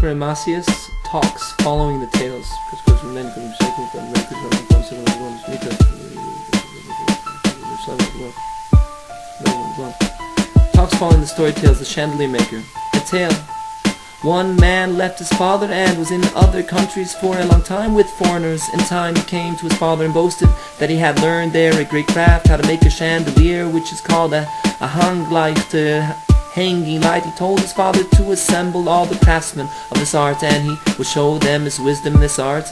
sipurei masios, talks following the tales. Talks following the story tales, the chandelier maker. A tale. One man left his father and was in other countries for a long time with foreigners. In time he came to his father and boasted that he had learned there a great craft, how to make a chandelier, which is called a hanging light. He told his father to assemble all the craftsmen of this art, and he would show them his wisdom in this art.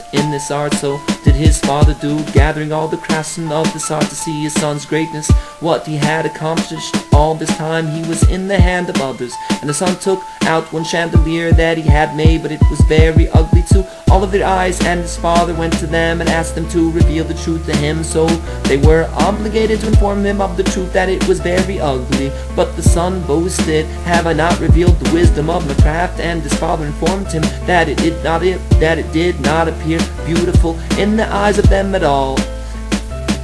So did his father do, gathering all the craftsmen of this art to see his son's greatness, what he had accomplished. All this time he was in the hand of others, and the son took out one chandelier that he had made, but it was very ugly to all of their eyes, and his father went to them and asked them to reveal the truth to him. So they were obligated to inform him of the truth, that it was very ugly. But the son boasted, have I not revealed the wisdom of my craft? And his father informed him that it did not appear beautiful in the eyes of them at all.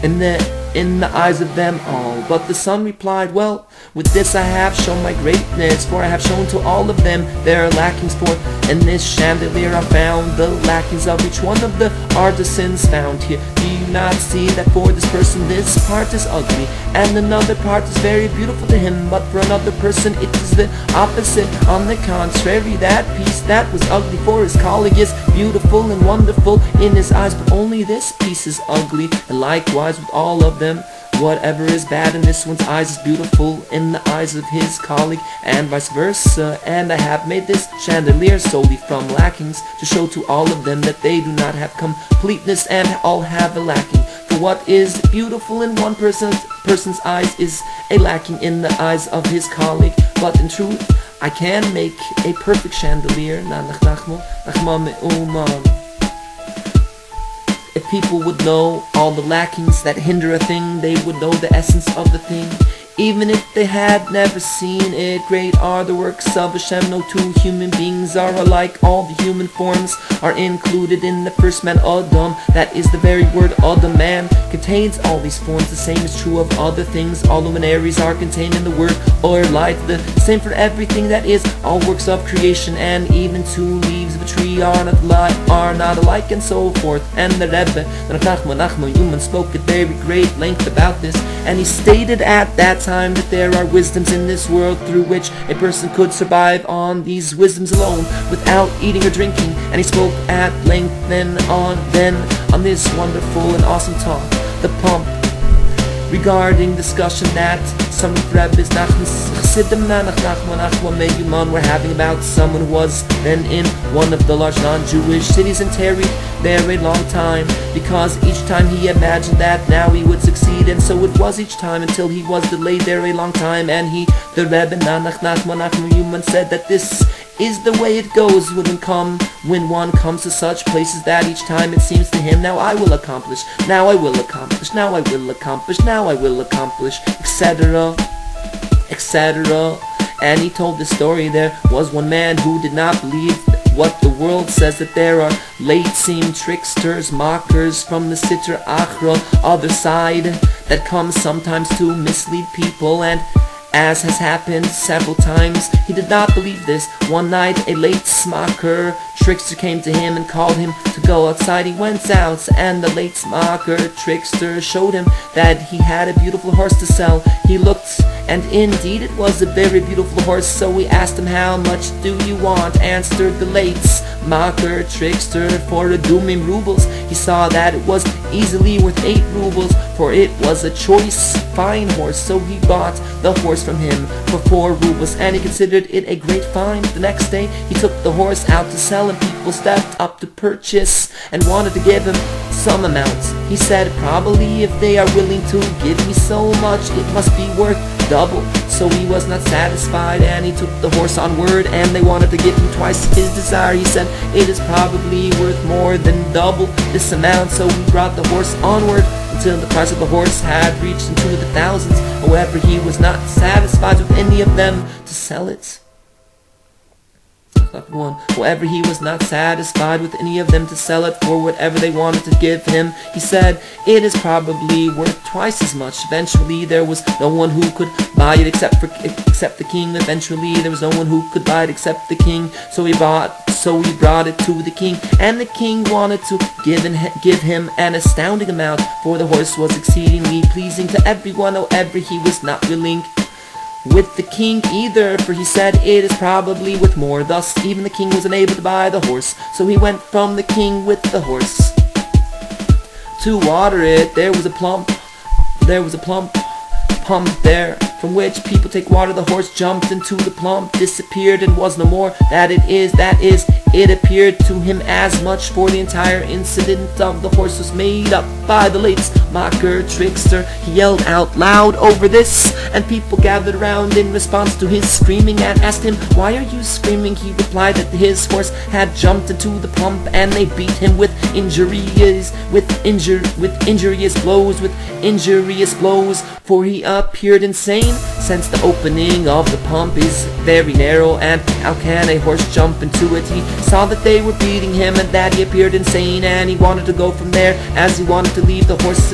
In the eyes of them all. But the son replied, well, with this I have shown my greatness, for I have shown to all of them their lackings. For in this chandelier I found the lackings of each one of the artisans found here. Do you not see that for this person this part is ugly, and another part is very beautiful to him, but for another person it is the opposite? On the contrary, that piece that was ugly for his colleague is beautiful and wonderful in his eyes, but only this piece is ugly. And likewise with all of them, whatever is bad in this one's eyes is beautiful in the eyes of his colleague, and vice versa. And I have made this chandelier solely from lackings, to show to all of them that they do not have completeness and all have a lacking. For what is beautiful in one person's eyes is a lacking in the eyes of his colleague. But in truth, I can make a perfect chandelier. If people would know all the lackings that hinder a thing, they would know the essence of the thing, even if they had never seen it. Great are the works of Hashem, no two human beings are alike. All the human forms are included in the first man, Adam. That is the very word Adam. Man contains all these forms. The same is true of other things. All luminaries are contained in the word or light. The same for everything that is all works of creation, and even two leaves of a tree are not alike, and so forth. And the Rebbe, Nachman, spoke at very great length about this, and he stated at that time that there are wisdoms in this world through which a person could survive on these wisdoms alone without eating or drinking. And he spoke at length then on this wonderful and awesome talk, the pump, regarding discussion that some Rebbes were having about someone who was then in one of the large non-Jewish cities and tarried there a long time, because each time he imagined that now he would succeed, and so it was each time until he was delayed there a long time. And the Rebbe said that this is the way it goes when one comes to such places, that each time it seems to him, now I will accomplish, now I will accomplish, now I will accomplish, now I will accomplish, etc., etc. And he told this story. There was one man who did not believe what the world says, that there are late-seem tricksters, mockers from the Sitra Achra, other side, that come sometimes to mislead people. And as has happened several times, he did not believe this. One night a late smocker trickster came to him and called him to go outside. He went out, and the late smocker trickster showed him that he had a beautiful horse to sell. He looked, and indeed it was a very beautiful horse. So he asked him, how much do you want? Answered the late smocker trickster, for a dumim rubles. He saw that it was easily worth 8 rubles, for it was a choice, fine horse. So he bought the horse from him for 4 rubles, and he considered it a great find. The next day he took the horse out to sell, and people stepped up to purchase and wanted to give him some amount. He said, probably if they are willing to give me so much, it must be worth double. So he was not satisfied, and he took the horse on word, and they wanted to give him twice his desire. He said, it is probably worth more than double this amount. So he brought the horse onward until the price of the horse had reached into the thousands. However, he was not satisfied with any of them to sell it. However, he was not satisfied with any of them to sell it for whatever they wanted to give him. He said, it is probably worth twice as much. Eventually, there was no one who could buy it except the king. Eventually, there was no one who could buy it except the king. So So he brought it to the king, and the king wanted to give him an astounding amount, for the horse was exceedingly pleasing to everyone, however he was not willing with the king either, for he said it is probably worth more. Thus even the king was unable to buy the horse, so he went from the king with the horse to water it. There was a plump pump there, from which people take water. The horse jumped into the plump, disappeared, and was no more. That is, it appeared to him as much, for the entire incident of the horse was made up by the latest mocker, trickster. He yelled out loud over this, and people gathered around in response to his screaming and asked him, "Why are you screaming?" He replied that his horse had jumped into the pump, and they beat him with injurious blows, for he appeared insane, since the opening of the pump is very narrow, and how can a horse jump into it? He saw that they were beating him, and that he appeared insane, and he wanted to go from there. As he wanted to leave, the horse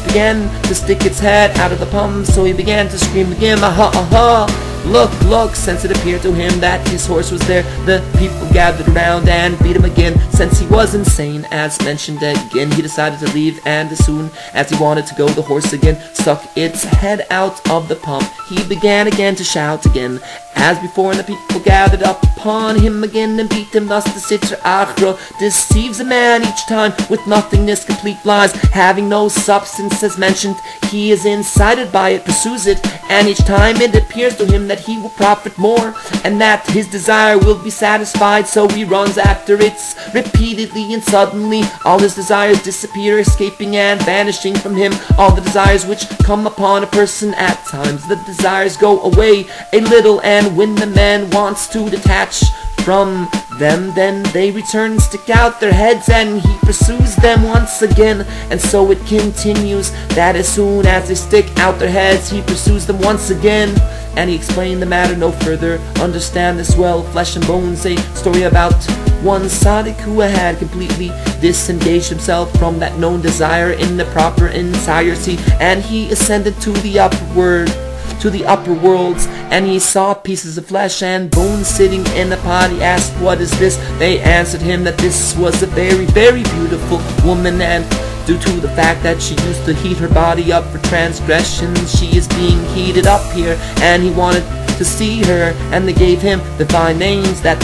began to stick its head out of the pump, so he began to scream again, "Aha, aha! Look!" Since it appeared to him that his horse was there, the people gathered around and beat him again, since he was insane. As mentioned again, he decided to leave, and as soon as he wanted to go, the horse again stuck its head out of the pump. He began again to shout again as before, and the people gathered upon him again and beat him. Thus the sipurei deceives a man each time with nothingness, complete lies, having no substance. As mentioned, he is incited by it, pursues it, and each time it appears to him that he will profit more, and that his desire will be satisfied, so he runs after it repeatedly, and suddenly all his desires disappear, escaping and vanishing from him. All the desires which come upon a person at times, the desires go away a little, and when the man wants to detach from them, then they return and stick out their heads, and he pursues them once again. And so it continues, that as soon as they stick out their heads, he pursues them once again. And he explained the matter no further. Understand this well, flesh and bones, a story about one tzaddik who had completely disengaged himself from that known desire in the proper entirety, and he ascended to the upper worlds, and he saw pieces of flesh and bones sitting in a pot. He asked, "What is this?" They answered him that this was a very, very beautiful woman, and due to the fact that she used to heat her body up for transgressions, she is being heated up here, and he wanted to see her, and they gave him divine names that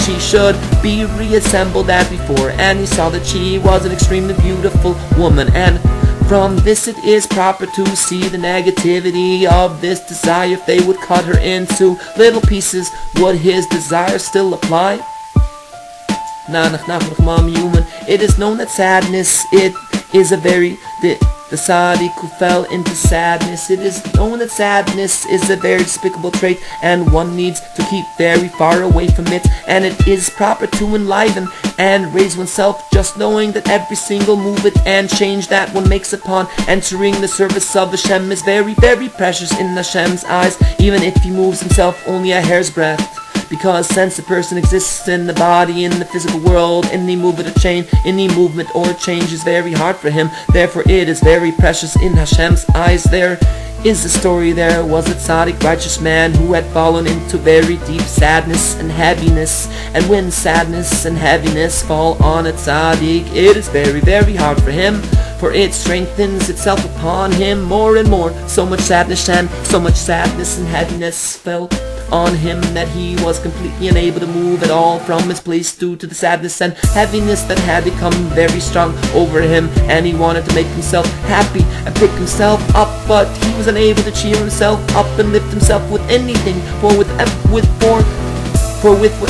she should be reassembled as before, and he saw that she was an extremely beautiful woman. And from this it is proper to see the negativity of this desire. If they would cut her into little pieces, would his desire still apply? It is known that sadness, it is the tzaddik who fell into sadness. It is known that sadness is a very despicable trait, and one needs to keep very far away from it, and it is proper to enliven and raise oneself, just knowing that every single movement and change that one makes upon entering the service of Hashem is very, very precious in Hashem's eyes, even if he moves himself only a hair's breadth. Because since a person exists in the body, in the physical world, any movement or change is very hard for him. Therefore it is very precious in Hashem's eyes. There is a story. There was a tzaddik, righteous man, who had fallen into very deep sadness and heaviness. And when sadness and heaviness fall on a tzaddik, it is very, very hard for him, for it strengthens itself upon him more and more. So much sadness and heaviness fell on him that he was completely unable to move at all from his place due to the sadness and heaviness that had become very strong over him, and he wanted to make himself happy and pick himself up, but he was unable to cheer himself up and lift himself with anything, for with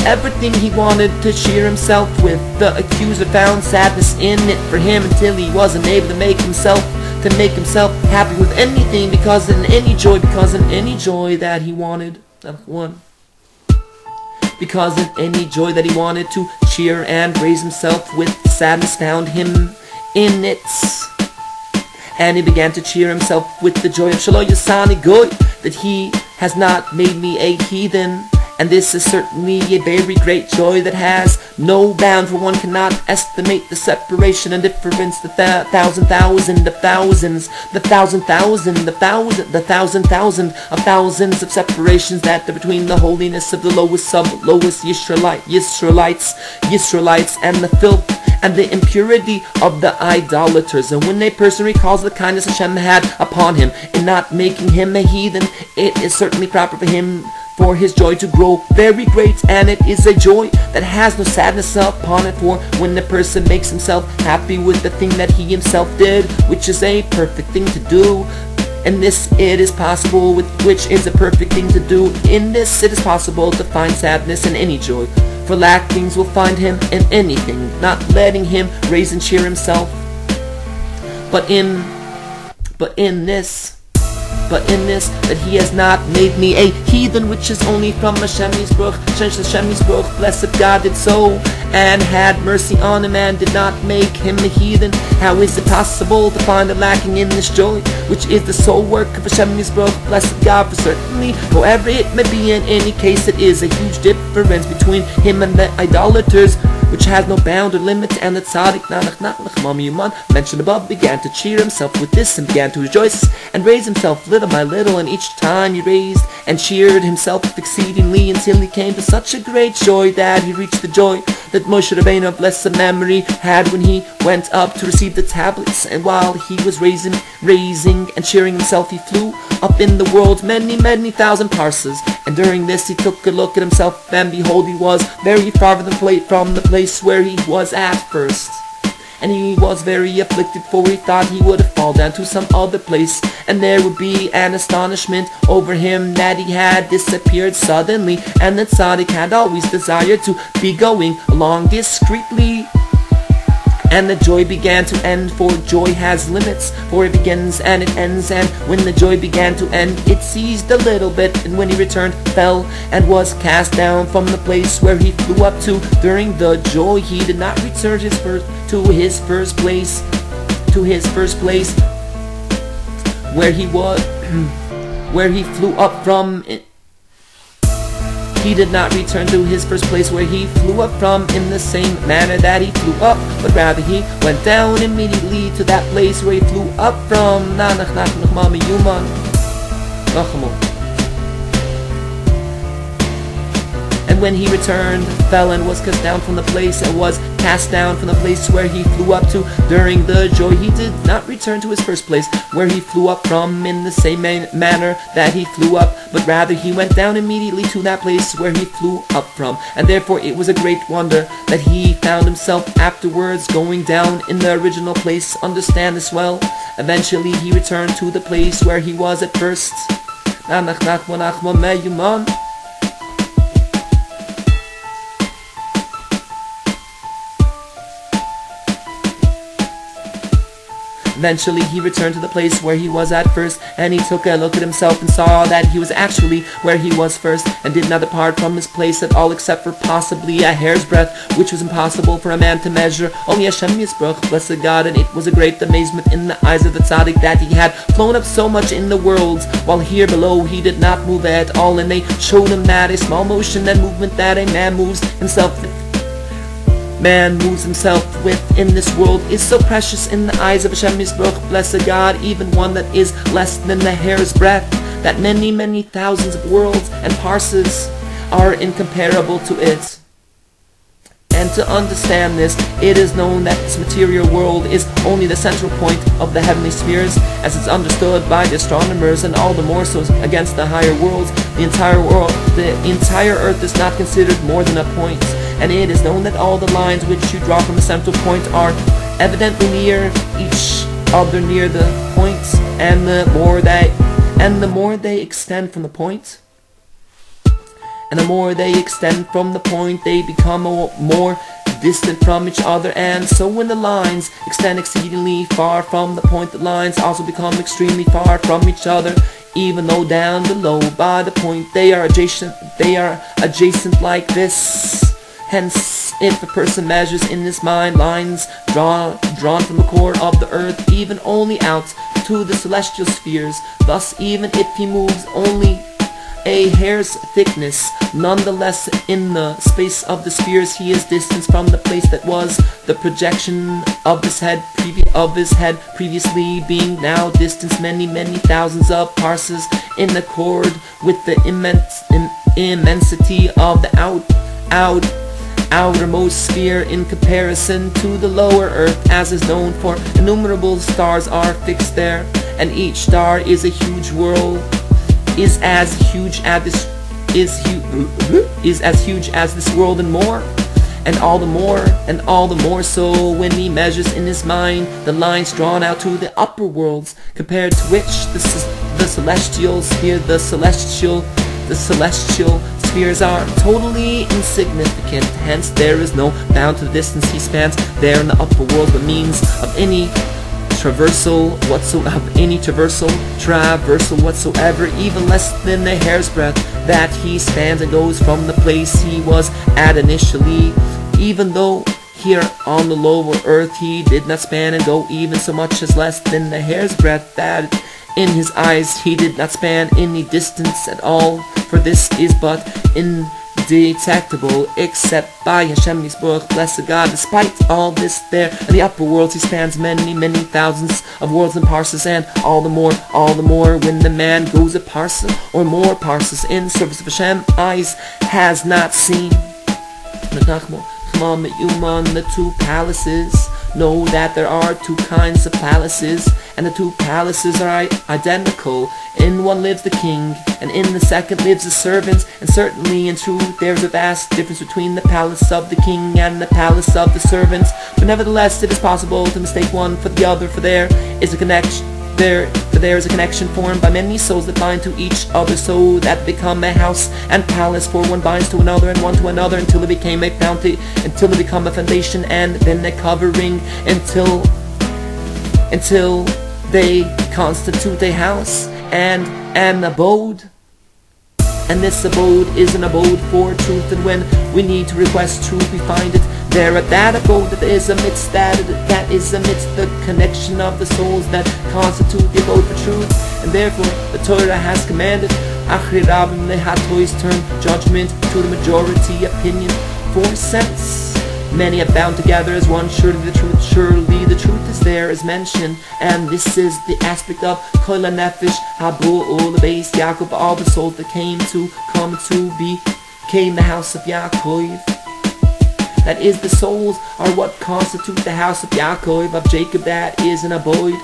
everything he wanted to cheer himself with, the accuser found sadness in it for him, until he was unable to make himself happy with anything, because in any joy that he wanted. Because in any joy that he wanted to cheer and raise himself with, sadness found him in it, and he began to cheer himself with the joy of Shalom Yasani Goy, that he has not made me a heathen, And this is certainly a very great joy that has no bound, for one cannot estimate the separation and difference, the thousand of thousands, the thousand of thousands of separations that are between the holiness of the lowest of lowest Yisraelites, and the filth and the impurity of the idolaters. And when a person recalls the kindness Hashem had upon him in not making him a heathen, it is certainly proper for him for his joy to grow very great, and it is a joy that has no sadness upon it. For when the person makes himself happy with the thing that he himself did, which is a perfect thing to do, and this it is possible, with which is a perfect thing to do, in this it is possible to find sadness in any joy. For lackings will find him in anything, not letting him raise and cheer himself. But in this, that he has not made me a heathen, which is only from Hashem's Baruch, blessed God did so, and had mercy on him, and did not make him a heathen. How is it possible to find a lacking in this joy, which is the sole work of Hashem's Baruch, blessed God? For certainly, however it may be, in any case it is a huge difference between him and the idolaters, which has no bound or limit. And the tzaddik mentioned above began to cheer himself with this, and began to rejoice and raise himself little by little, and each time he raised and cheered himself exceedingly, until he came to such a great joy that he reached the joy that Moshe Rבינו of blessed memory had when he went up to receive the tablets. And while he was raising and cheering himself, he flew up in the world many thousand parses. And during this he took a look at himself, and behold, he was very far from the place where he was at first. And he was very afflicted, for he thought he would fall down to some other place, and there would be an astonishment over him that he had disappeared suddenly. And the tzaddik had always desired to be going along discreetly. And the joy began to end, for joy has limits, for it begins and it ends. And when the joy began to end, it ceased a little bit, and when he returned, fell and was cast down from the place where he flew up to. During the joy he did not return to his first place, where he was, where he flew up from. He did not return to his first place where he flew up from in the same manner that he flew up, but rather he went down immediately to that place where he flew up from. And when he returned, fell and was cast down from the place, and was cast down from the place where he flew up to. During the joy he did not return to his first place where he flew up from in the same manner that he flew up, but rather he went down immediately to that place where he flew up from. And therefore it was a great wonder that he found himself afterwards going down in the original place. Understand this well. Eventually he returned to the place where he was at first. Eventually he returned to the place where he was at first, and he took a look at himself and saw that he was actually where he was first, and did not depart from his place at all, except for possibly a hair's breadth, which was impossible for a man to measure. Only Hashem Yisbarach, blessed God, and it was a great amazement in the eyes of the tzaddik that he had flown up so much in the worlds, while here below he did not move at all. And they showed him that a small motion and movement that a man moves himself with in this world is so precious in the eyes of Hashem Yisbarach, blessed God, even one that is less than the hair's breadth, that many thousands of worlds and parses are incomparable to it. And to understand this, it is known that this material world is only the central point of the heavenly spheres, as it's understood by the astronomers, and all the more so against the higher worlds. The entire earth is not considered more than a point, and it is known that all the lines which you draw from the central point are evidently near each other near the points, and the more they extend from the point, and the more they extend from the point, they become more distant from each other. And so when the lines extend exceedingly far from the point, the lines also become extremely far from each other, even though down below by the point they are adjacent like this. Hence, if a person measures in his mind lines drawn from the core of the earth, even only out to the celestial spheres, thus even if he moves only a hair's thickness. Nonetheless, in the space of the spheres, he is distanced from the place that was the projection of his head, previously being now distanced many thousands of parses in accord with the immensity of the outermost sphere in comparison to the lower earth, as is known, for innumerable stars are fixed there, and each star is a huge world, is as huge as this world, and more, and all the more so when he measures in his mind the lines drawn out to the upper worlds, compared to which the celestial spheres are totally insignificant. Hence there is no bound to the distance he spans there in the upper world, by means of any traversal whatsoever, even less than a hair's breadth, that he spans and goes from the place he was at initially, even though here on the lower earth he did not span and go even so much as less than the hair's breadth, that in his eyes he did not span any distance at all, for this is but indetectable except by Hashem's book, blessed God. Despite all this, there in the upper worlds he spans many thousands of worlds and parses, and all the more when the man goes a parsa or more parses in service of Hashem, eyes has not seen. The two palaces. Know that there are two kinds of palaces, and the two palaces are identical. In one lives the king, and in the second lives the servants, and certainly in truth there is a vast difference between the palace of the king and the palace of the servants, but nevertheless it is possible to mistake one for the other, for there is a connection formed by many souls that bind to each other, so that they become a house and palace, for one binds to another and one to another until they become a foundation, and then a covering, until they constitute a house and an abode. And this abode is an abode for truth, and when we need to request truth we find it there at that abode that is amidst the connection of the souls that constitute the abode for truth. And therefore the Torah has commanded turn judgment to the majority opinion for sense. Many have bound together as one, surely the truth is there as mentioned, and this is the aspect of Kol HaNefesh Habu'ul Beis Yaakov, all the souls that came to became the house of Yaakov. That is, the souls are what constitute the house of Yaakov, of Jacob, that is an abode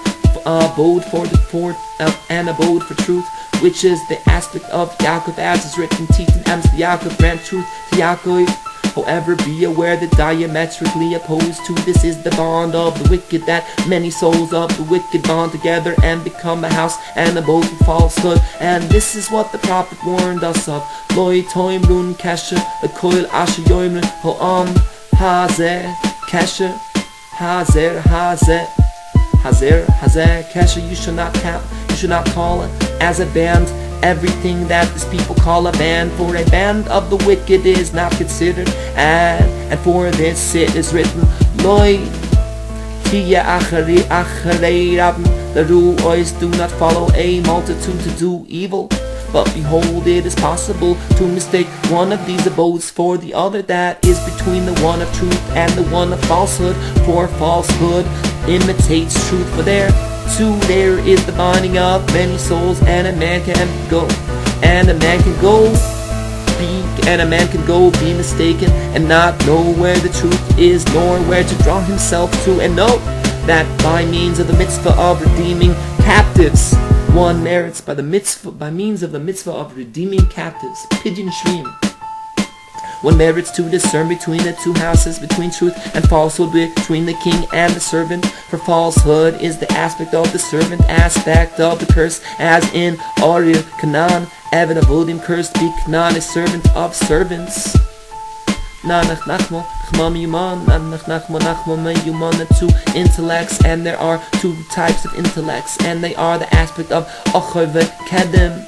for truth, which is the aspect of Yaakov, as is written, Titan Emes Yaakov, grant truth to Yaakov. However, be aware that diametrically opposed to this is the bond of the wicked, that many souls of the wicked bond together and become a house and abode for falsehood. And this is what the prophet warned us of. Loi toimrun kesher l'koil asher yoimrun ho'am hazeh kesher hazer kesher. You should not call as a band everything that this people call a band, for a band of the wicked is not considered, and for this it is written, Loi tiya acharei rabim, the ru'os, do not follow a multitude to do evil. But behold, it is possible to mistake one of these abodes for the other, that is between the one of truth and the one of falsehood, for falsehood imitates truth, for there is the binding of many souls, and a man can go be mistaken and not know where the truth is, nor where to draw himself to, and know that by means of the mitzvah of redeeming captives one merits by means of the mitzvah of redeeming captives, pidyon shvim, one merits to discern between the two houses, between truth and falsehood, between the king and the servant. For falsehood is the aspect of the servant, aspect of the curse, as in Aril Canaan, Evan Avodim, cursed be Canaan, a servant of servants. The two intellects, and there are two types of intellects, and they are the aspect of Achor Kedem,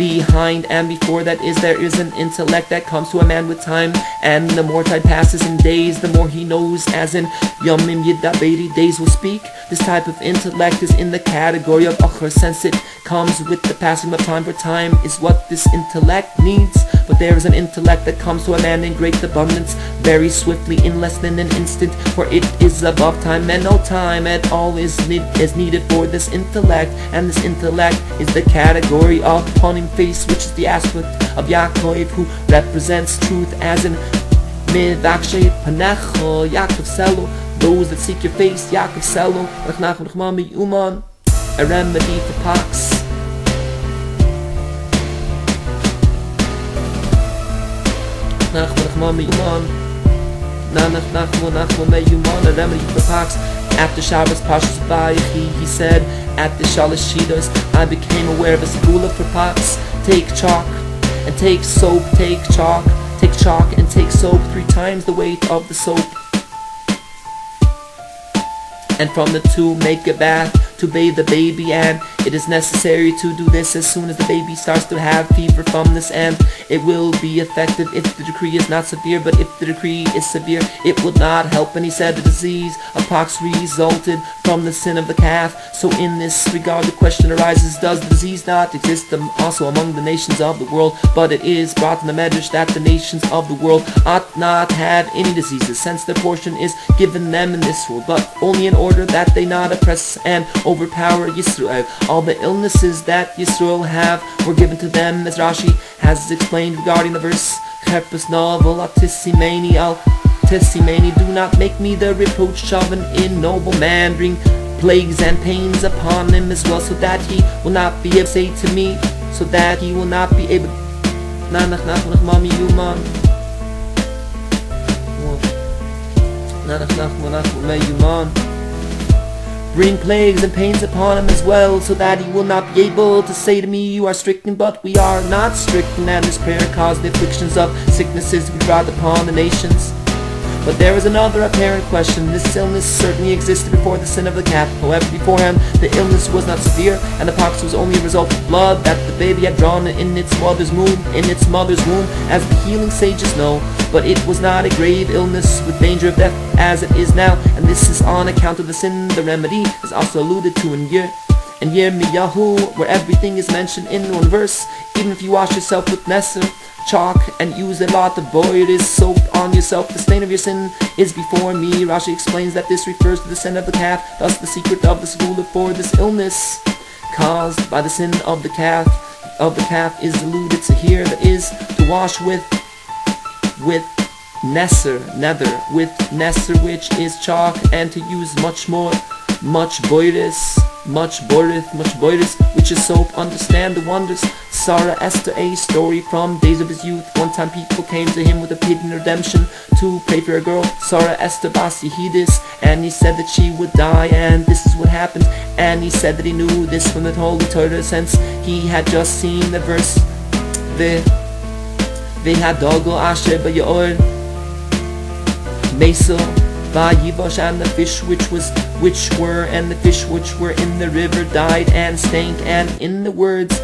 Behind and before that there is an intellect that comes to a man with time, and the more time passes in days, the more he knows, as in Yomim Yidaberi, days will speak. This type of intellect is in the category of Achar, since it comes with the passing of time, for time is what this intellect needs. But there is an intellect that comes to a man in great abundance, very swiftly, in less than an instant, for it is above time, and no time at all is needed for this intellect. And this intellect is the category of Panim face, which is the aspect of Yaakov, who represents truth, as in Mivakshe Panecho Yaakov Selo, those that seek your face, Yaakov Selo, Uman, a remedy for pox. A remedy for pox. After Shabbos Pashas Vaychi, he said, at the Shalosh Shidos, I became aware of a segula for pox. Take chalk and take soap, take chalk and take soap 3 times the weight of the soap. And from the 2 make a bath to bathe the baby, and it is necessary to do this as soon as the baby starts to have fever from this, and it will be effective if the decree is not severe, but if the decree is severe, it will not help. And he said the disease of pox resulted from the sin of the calf. So in this regard the question arises, does the disease not exist also among the nations of the world? But it is brought in the medrash that the nations of the world ought not have any diseases, since their portion is given them in this world, but only in order that they not oppress and overpower Yisrael. All the illnesses that Yisrael have were given to them, as Rashi has explained regarding the verse, do not make me the reproach of an ignoble man, bring plagues and pains upon him as well, so that he will not be able to say to me, so that he will not be able bring plagues and pains upon him as well, so that he will not be able to say to me, you are stricken, but we are not stricken. And this prayer caused the afflictions of sicknesses to be brought upon the nations. But there is another apparent question. This illness certainly existed before the sin of the calf. However, beforehand the illness was not severe, and the pox was only a result of blood that the baby had drawn in its mother's womb, as the healing sages know. But it was not a grave illness with danger of death as it is now, and this is on account of the sin. The remedy is also alluded to in Yirmiyahu, where everything is mentioned in one verse. Even if you wash yourself with Nesser, chalk, and use a lot of boiled soap on yourself, the stain of your sin is before me. Rashi explains that this refers to the sin of the calf. Thus the secret of the segula for this illness caused by the sin of the calf is alluded to here, that is to wash with Nesser, which is chalk, and to use much boiris, which is soap. Understand the wonders. Sarah Esther, a story from days of his youth. One time people came to him with a plea in redemption to pray for a girl, Sarah Esther Bas Yehidis, and he said that she would die, and this is what happened. And he said that he knew this from the Holy Torah, since he had just seen the verse, V'hadogel asher b'yaor Meso v'yivosh, and the fish which were in the river died and stank. And in the words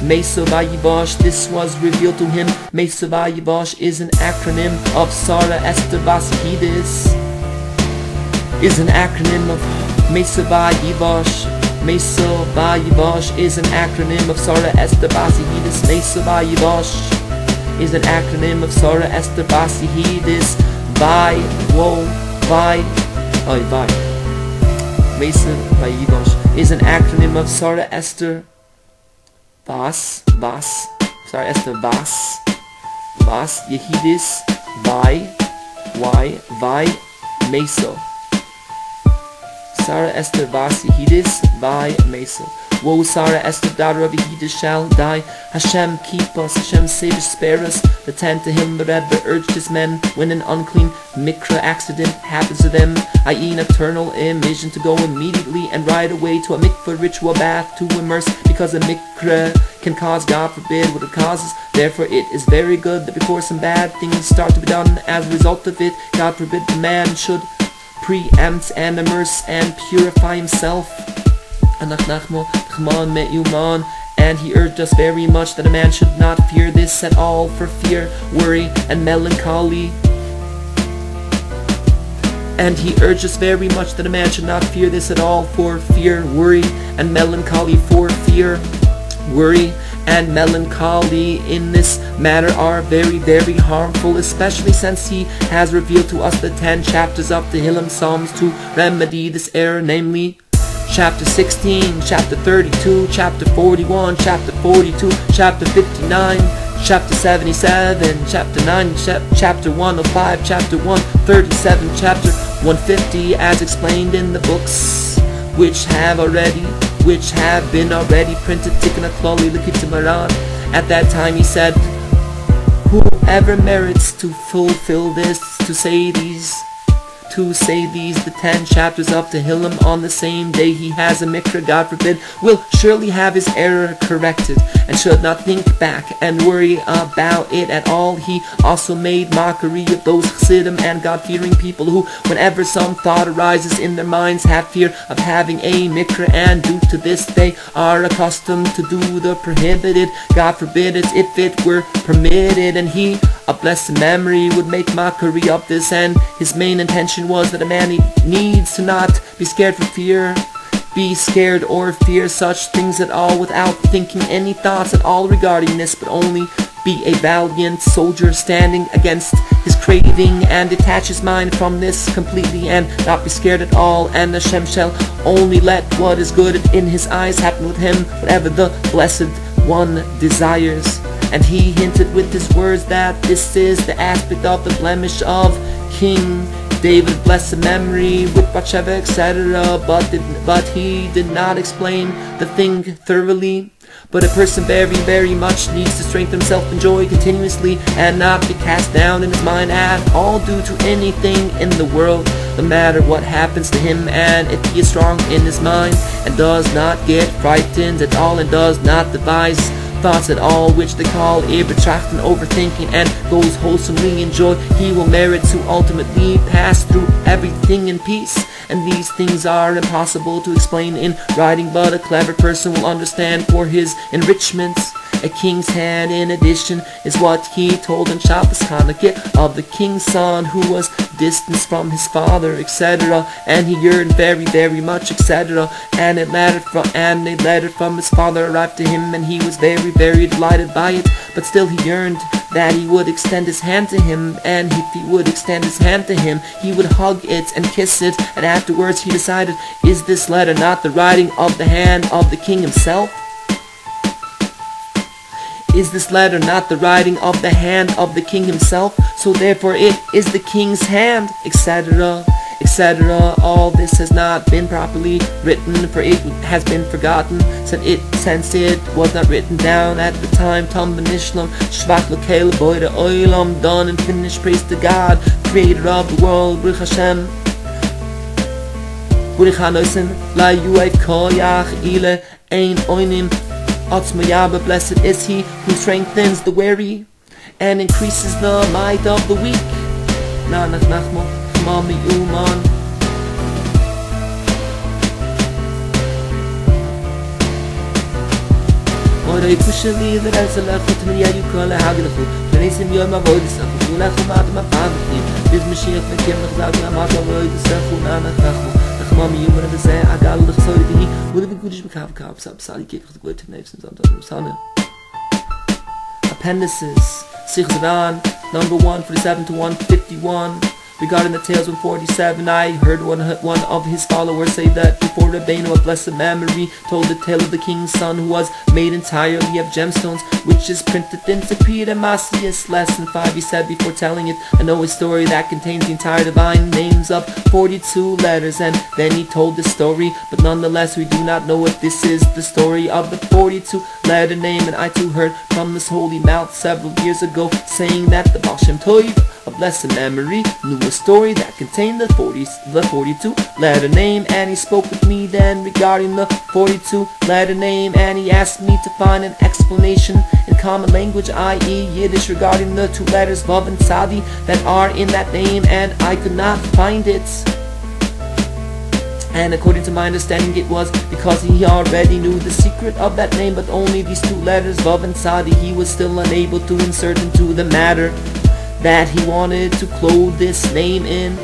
Meso v'yivosh, this was revealed to him. Meso v'yivosh is an acronym of Sarah Esther Bas Yehidis, is an acronym of Meso v'yivosh. Meso v'yivosh is an acronym of Sarah Esther Bas Yehidis. Meso v'yivosh is an acronym of Sarah Esther Bas Yehidis. Mesa Vayivosh is an acronym of Sarah Esther Bas Yehidis Meso. Sarah Esther Bas Yehidis Meso. Woe, Sarah Esther, daughter of Yehidis, shall die. Hashem keep us, Hashem save us, spare us. The Tehillim, the Rebbe urged his men when an unclean mikra accident happens to them, i.e. nocturnal emission, to go immediately and right away to a mikvah ritual bath to immerse, because a mikra can cause, God forbid, what it causes. Therefore it is very good that before some bad things start to be done as a result of it, God forbid, the man should preempt and immerse and purify himself. And and he urged us very much that a man should not fear this at all, for fear, worry, and melancholy. And he urged us very much that a man should not fear this at all, for fear, worry, and melancholy. For fear, worry, and melancholy in this matter are very, very harmful, especially since he has revealed to us the 10 chapters of the Hillel Psalms to remedy this error, namely chapter 16, chapter 32, chapter 41, chapter 42, chapter 59, chapter 77, chapter 9, chapter 105, chapter 137, chapter 150, as explained in the books which have been already printed. At that time he said, whoever merits to fulfill this, to say these the 10 chapters of the Hillel on the same day he has a mikra, God forbid, will surely have his error corrected, and should not think back and worry about it at all. He also made mockery of those chassidim and God-fearing people who, whenever some thought arises in their minds, have fear of having a mikra, and due to this they are accustomed to do the prohibited. God forbid it if it were permitted, and he, a blessed memory, would make mockery of this, and his main intention was that a man needs to not be scared or fear such things at all, without thinking any thoughts at all regarding this, but only be a valiant soldier standing against his craving, and detach his mind from this completely, and not be scared at all, and Hashem shall only let what is good in his eyes happen with him, whatever the Blessed One desires. And he hinted with his words that this is the aspect of the blemish of King David, blessed memory, with Bathsheba, etc. But he did not explain the thing thoroughly. But a person very, very much needs to strengthen himself in joy continuously, and not be cast down in his mind at all due to anything in the world, no matter what happens to him. And if he is strong in his mind, and does not get frightened at all, and does not devise thoughts at all, which they call betrachten, overthinking, and goes wholesomely in joy, he will merit to ultimately pass through everything in peace. And these things are impossible to explain in writing, but a clever person will understand for his enrichments. A king's hand, in addition, is what he told in Shabbos Chanukah of the king's son who was distanced from his father, etc. And he yearned very, very much, etc. And a letter from his father arrived to him, and he was very, very delighted by it. But still he yearned that he would extend his hand to him, and if he would extend his hand to him, he would hug it and kiss it. And afterwards he decided, is this letter not the writing of the hand of the king himself? Is this letter not the writing of the hand of the king himself? So therefore it is the king's hand, etc., etc. All this has not been properly written, for it has been forgotten, since it was not written down at the time. Tam benishlam shvach l'kel boy olam, done and finished. Praise to God, creator of the world. Baruch Hashem. Baruch Hanoisen la yuayv koyach ile ein oinim. עצמיכם, blessed is he who strengthens the weary and increases the might of the weak. Mamon. Oray kushali the razalakot min yayukala haglafu. Fenisim yom avoidisakhu. Ulachum adam afadhi. Biz Mashiach mekim nachzad na mat avoidisakhu nanachnachu. Mami Yumar the Zay Agal the Chsoidihi would have been good Kav Sab Sali Kik the Good Names and Sana. Appendices sichos haran number 147 to 151. Regarding the tales 147, I heard one of his followers say that before Rבינו, a blessed memory, told the tale of the king's son who was made entirely of gemstones, which is printed in Sipurei Masios lesson 5. He said before telling it, I know a story that contains the entire divine names of 42 letters, and then he told this story, but nonetheless we do not know if this is the story of the 42 letter name. And I too heard from this holy mouth several years ago saying that the Baal Shem Tov, a blessed memory, knew a story that contained the 42 letter name, and he spoke with me then regarding the 42 letter name, and he asked me to find an explanation in common language, i.e. Yiddish, regarding the 2 letters Vav and Tzadi that are in that name, and I could not find it. And according to my understanding, it was because he already knew the secret of that name, but only these two letters, Vav and Tzadi, he was still unable to insert into the matter that he wanted to clothe this name in.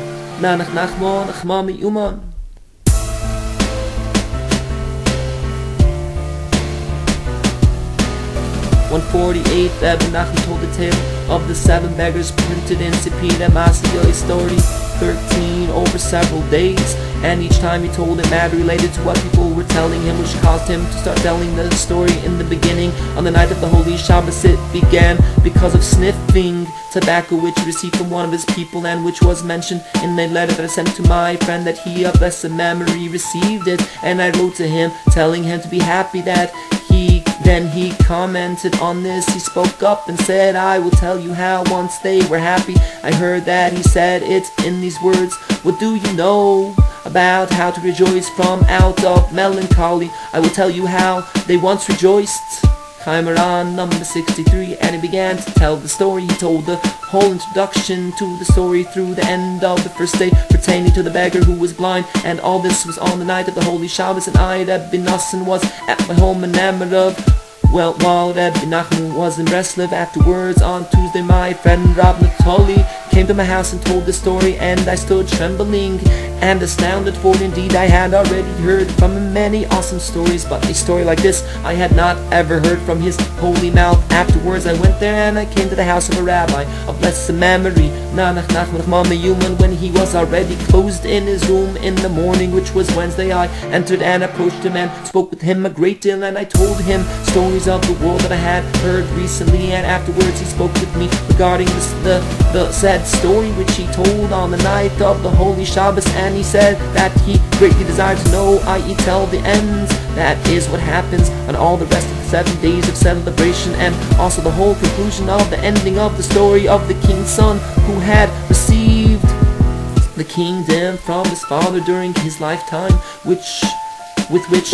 148, Rabbi Nachman told the tale of the 7 beggars printed in sipurei masios story 13 over several days, and each time he told a matter related to what people were telling him, which caused him to start telling the story. In the beginning, on the night of the holy Shabbos, it began because of sniffing tobacco which he received from one of his people, and which was mentioned in a letter that I sent to my friend, that he of blessed memory received it, and I wrote to him telling him to be happy that then he commented on this. He spoke up and said, I will tell you how once they were happy. I heard that he said it in these words, what do you know about how to rejoice from out of melancholy? I will tell you how they once rejoiced. Haran number 63, and he began to tell the story. He told the whole introduction to the story through the end of the first day, pertaining to the beggar who was blind, and all this was on the night of the holy Shabbos, and I, Rabbi Nosson, was at my home in Emerov. Well, while Rabbi Nachman was in Breslev, afterwards on Tuesday, my friend Rab Natali came to my house and told the story, and I stood trembling and astounded, for indeed I had already heard from him many awesome stories, but a story like this I had not ever heard from his holy mouth. Afterwards I went there, and I came to the house of a rabbi of blessed memory, when he was already closed in his room in the morning, which was Wednesday. I entered and approached him and spoke with him a great deal, and I told him stories of the world that I had heard recently, and afterwards he spoke with me regarding the said story which he told on the night of the holy Shabbos, and he said that he greatly desired to know, i.e. tell the ends, that is what happens on all the rest of the 7 days of celebration, and also the whole conclusion of the ending of the story of the king's son who had received the kingdom from his father during his lifetime, with which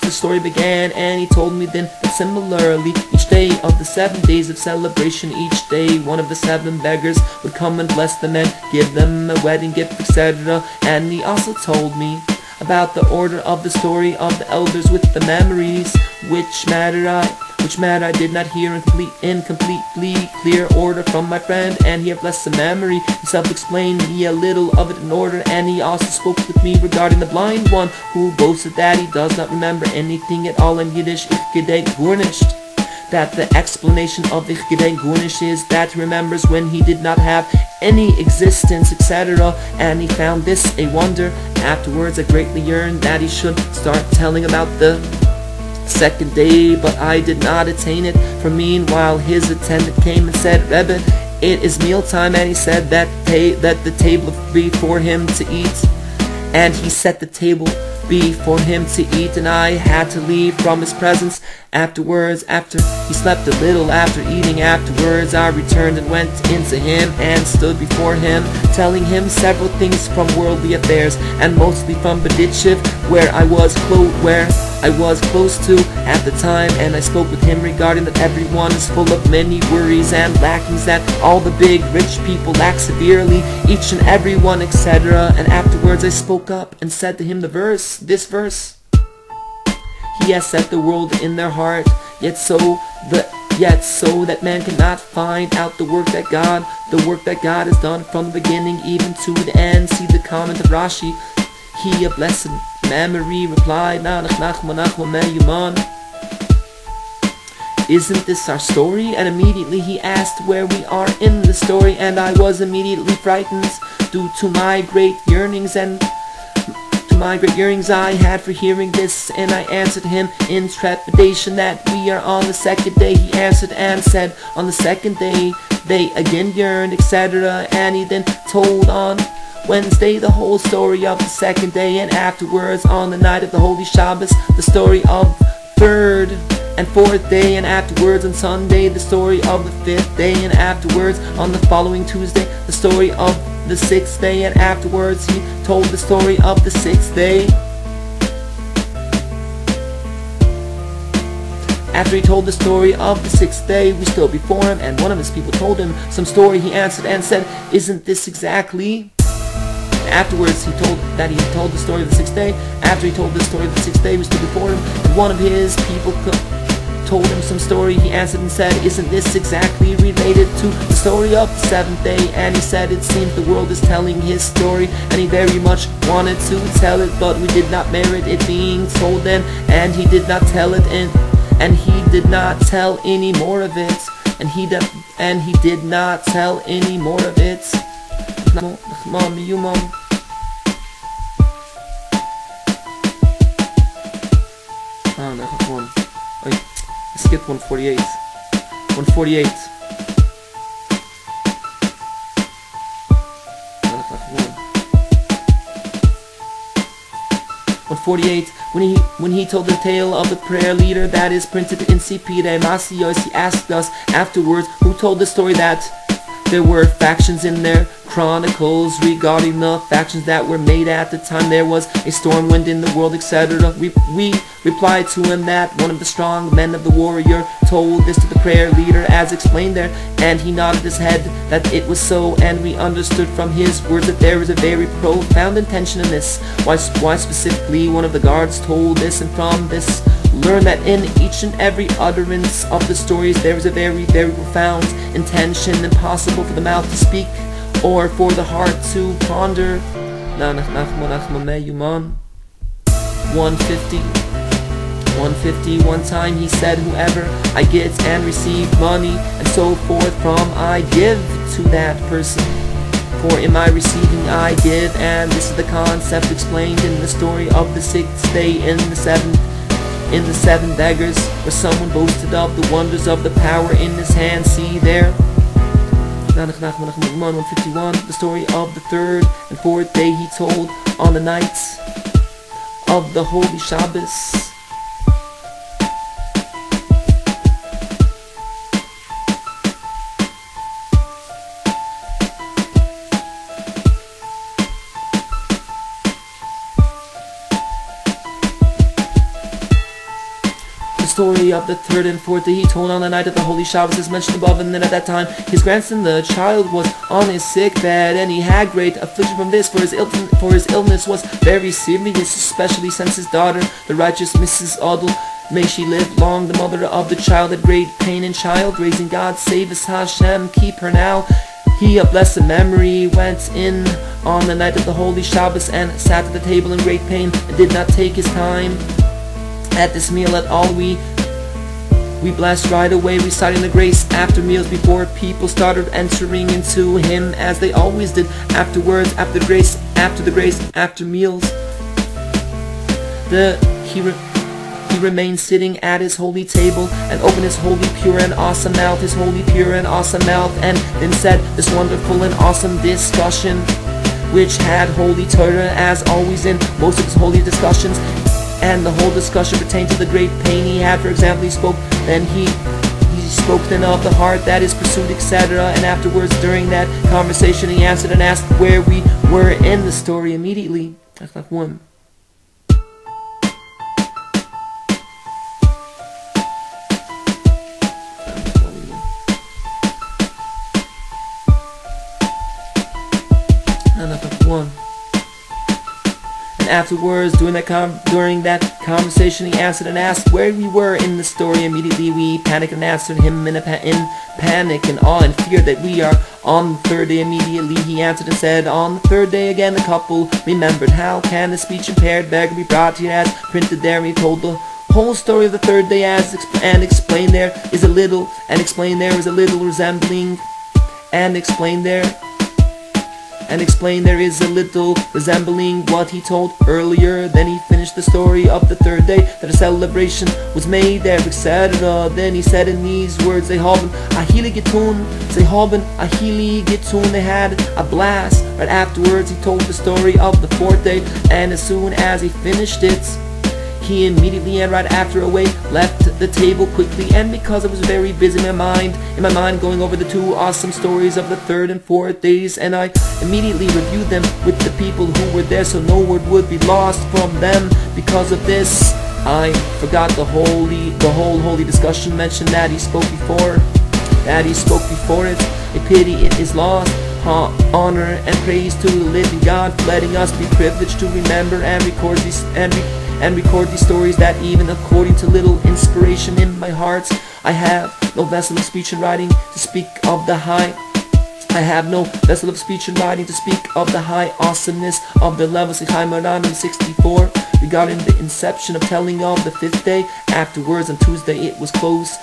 the story began. And he told me then that similarly, each day of the 7 days of celebration, each day one of the 7 beggars would come and bless them and give them a wedding gift, etc. And he also told me about the order of the story of the elders with the memories, which matter I did not hear in completely clear order from my friend, and he had blessed the memory. He self-explained me a little of it in order, and he also spoke with me regarding the blind one who boasted that he does not remember anything at all in Yiddish, ich gedenk gar nicht. That the explanation of ich gedenk gar nicht is that he remembers when he did not have any existence, etc. And he found this a wonder. Afterwards I greatly yearned that he should start telling about the 2nd day, but I did not attain it. For meanwhile his attendant came and said, Rebbe, it is mealtime, and he said that the table before him to eat, and he set the table before him to eat, and I had to leave from his presence. Afterwards, after he slept a little after eating, afterwards I returned and went into him and stood before him, telling him several things from worldly affairs, and mostly from Bedichev, where I was close to at the time, and I spoke with him regarding that everyone is full of many worries and lackings, that all the big rich people lack severely, each and every one, etc. And afterwards I spoke up and said to him this verse, he has set the world in their heart, yet so that man cannot find out the work that God has done from the beginning even to the end. See the comment of Rashi. He of blessed memory replied, isn't this our story? And immediately he asked where we are in the story, and I was immediately frightened due to my great yearnings I had for hearing this, and I answered him in trepidation that we are on the 2nd day. He answered and said, on the 2nd day they again yearned, etc. And he then told on Wednesday the whole story of the 2nd day, and afterwards on the night of the holy Shabbos the story of 3rd and 4th day, and afterwards on Sunday the story of the 5th day, and afterwards on the following Tuesday the story of the 6th day, and afterwards he told the story of the 6th day. After he told the story of the 6th day, we stood before him, and one of his people told him some story. He answered and said, isn't this exactly Afterwards, he told the story of the sixth day. After he told the story of the sixth day, we stood before him, and one of his people told him some story. He answered and said, "Isn't this exactly related to the story of the seventh day?" And he said, "It seems the world is telling his story, and he very much wanted to tell it, but we did not merit it being told then, and he did not tell it, and he did not tell any more of it, and he did not tell any more of it." I skipped 148. 148. 148. When he told the tale of the prayer leader that is printed in sipurei, masios, he asked us afterwards who told the story that there were factions in their chronicles regarding the factions that were made at the time there was a storm wind in the world, etc. We replied to him that one of the strong men of the warrior told this to the prayer leader as explained there, and he nodded his head that it was so, and we understood from his words that there is a very profound intention in this. Why specifically one of the guards told this, and from this learn that in each and every utterance of the stories there is a very, very profound intention, impossible for the mouth to speak or for the heart to ponder. 150. One time he said, "Whoever I get and receive money and so forth from, I give to that person. For in my receiving I give," and this is the concept explained in the story of the sixth day in the seven beggars, where someone boasted of the wonders of the power in his hand. See there. 151. The story of the third and fourth day he told on the nights of the holy Shabbos. The story of the third and fourth day he told on the night of the holy Shabbos is mentioned above, and then at that time his grandson the child was on his sick bed, and he had great affliction from this, for his illness was very serious, especially since his daughter, the righteous Mrs. Adel, may she live long, the mother of the child, had great pain in child raising. God save us, Hashem, keep her now. He of blessed memory went in on the night of the holy Shabbos and sat at the table in great pain, and did not take his time at this meal at all. We blessed right away, reciting the grace after meals, before people started entering into him, as they always did afterwards, after the grace, after meals. He remained sitting at his holy table, and opened his holy, pure and awesome mouth, and then said this wonderful and awesome discussion, which had holy Torah as always in most of his holy discussions. And the whole discussion pertained to the great pain he had. For example, he spoke then of the heart that is pursued, etc. And afterwards, during that conversation, he answered and asked where we were in the story immediately. And afterwards, during that conversation, he answered and asked where we were in the story. Immediately we panicked and answered him in panic and awe and fear that we are on the third day. Immediately he answered and said, on the third day again. The couple remembered. How can the speech impaired beggar be brought here as printed there? And he told the whole story of the third day explained there is a little resembling what he told earlier. Then he finished the story of the third day, that a celebration was made there, etc. Then he said in these words, they haben ahili getun, they had a blast. Right afterwards he told the story of the fourth day, and as soon as he finished it, he immediately and right after away left the table quickly. And because I was very busy in my mind going over the two awesome stories of the third and fourth days, and I immediately reviewed them with the people who were there, so no word would be lost from them. Because of this, I forgot the whole holy discussion mentioned that he spoke before it. A pity it is lost. honor and praise to the living God for letting us be privileged to remember and record these stories, that even according to little inspiration in my heart, I have no vessel of speech and writing to speak of the high. I have no vessel of speech and writing to speak of the high awesomeness of the level. Haran 64, regarding the inception of telling of the 5th day. Afterwards on Tuesday it was close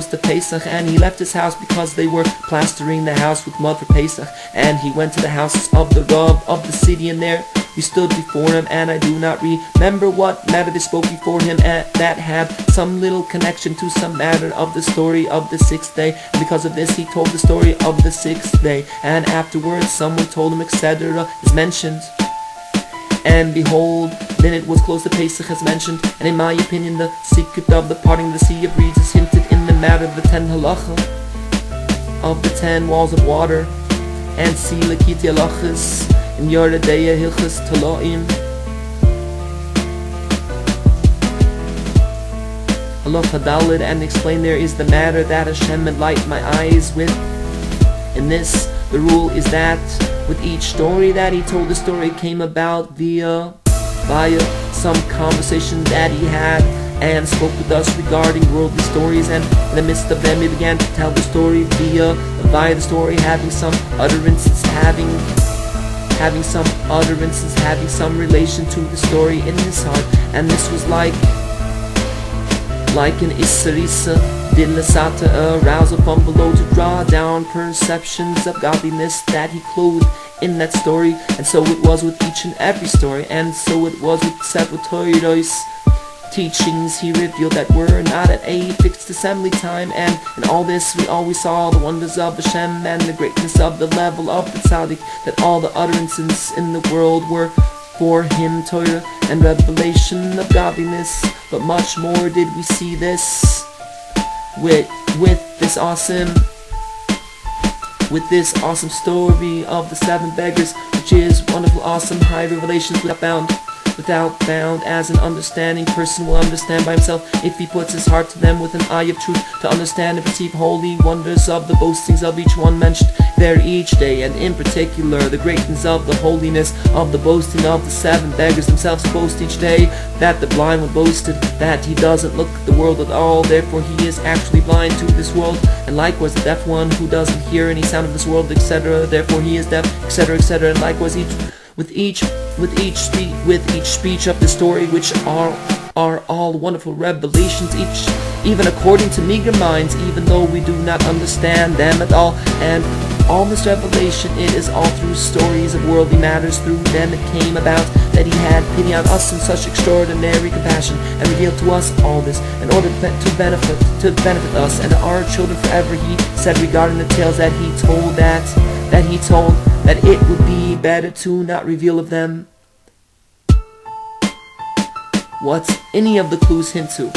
to Pesach, and he left his house because they were plastering the house with mud for Pesach. And he went to the house of the Rav of the city, and there we stood before him, and I do not remember what matter they spoke before him that had some little connection to some matter of the story of the 6th day. And because of this he told the story of the 6th day, and afterwards someone told him, etc. is mentioned. And behold, then it was close to Pesach as mentioned, and in my opinion the secret of the parting of the sea of reeds is hinted in the matter of the 10 halacha, of the 10 walls of water, and see lekiti halachas in יודע hilchas taloim. Halacha daled, and explain there is the matter that Hashem enlightened my eyes with. In this, the rule is that with each story that he told, the story came about via some conversation that he had and spoke with us regarding worldly stories, and in the midst of them he began to tell the story via the story having some utterances, having some relation to the story in his heart. And this was like an isarisa dilasata, arousal from below to draw down perceptions of godliness that he clothed in that story. And so it was with each and every story, and so it was with several Torah's teachings he revealed that were not at a fixed assembly time. And in all this we always saw the wonders of Hashem and the greatness of the level of the tzaddik, that all the utterances in the world were for him Torah and revelation of godliness. But much more did we see this with this awesome story of the 7 beggars, which is wonderful, awesome, high revelations without bound, as an understanding person will understand by himself if he puts his heart to them with an eye of truth, to understand and perceive holy wonders of the boastings of each one mentioned there each day, and in particular the greatness of the holiness of the boasting of the 7 beggars themselves boast each day, that the blind one boasted that he doesn't look at the world at all, therefore he is actually blind to this world, and likewise the deaf one who doesn't hear any sound of this world, etc., therefore he is deaf, etc., etc., and likewise with each speech of the story, which are all wonderful revelations, even according to meager minds, even though we do not understand them at all. And all this revelation, it is all through stories of worldly matters. Through them it came about that he had pity on us in such extraordinary compassion, and revealed to us all this in order to benefit us and our children forever. He said regarding the tales that he told that it would be better to not reveal of them what any of the clues hint to.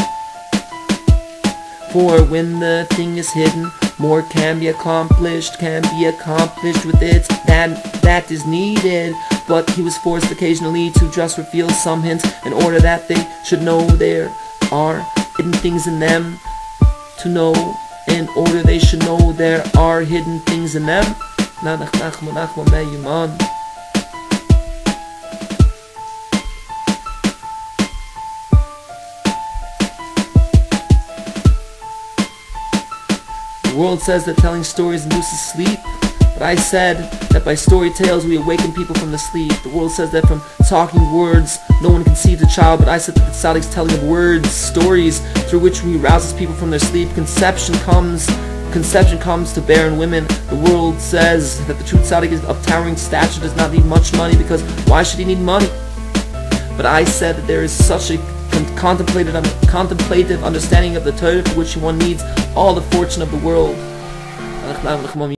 For when the thing is hidden, more can be accomplished with it that is needed. But he was forced occasionally to just reveal some hints in order that they should know there are hidden things in them. In order they should know there are hidden things in them. Memon. The world says that telling stories induces sleep, but I said that by story tales we awaken people from the sleep. The world says that from talking words no one conceives a child, but I said that the tzaddik's telling of words, stories, through which we rouses people from their sleep. Conception comes to bear in women. The world says that the true tzaddik is of towering stature, does not need much money, because why should he need money? But I said that there is such a contemplative understanding of the Torah for which one needs all the fortune of the world.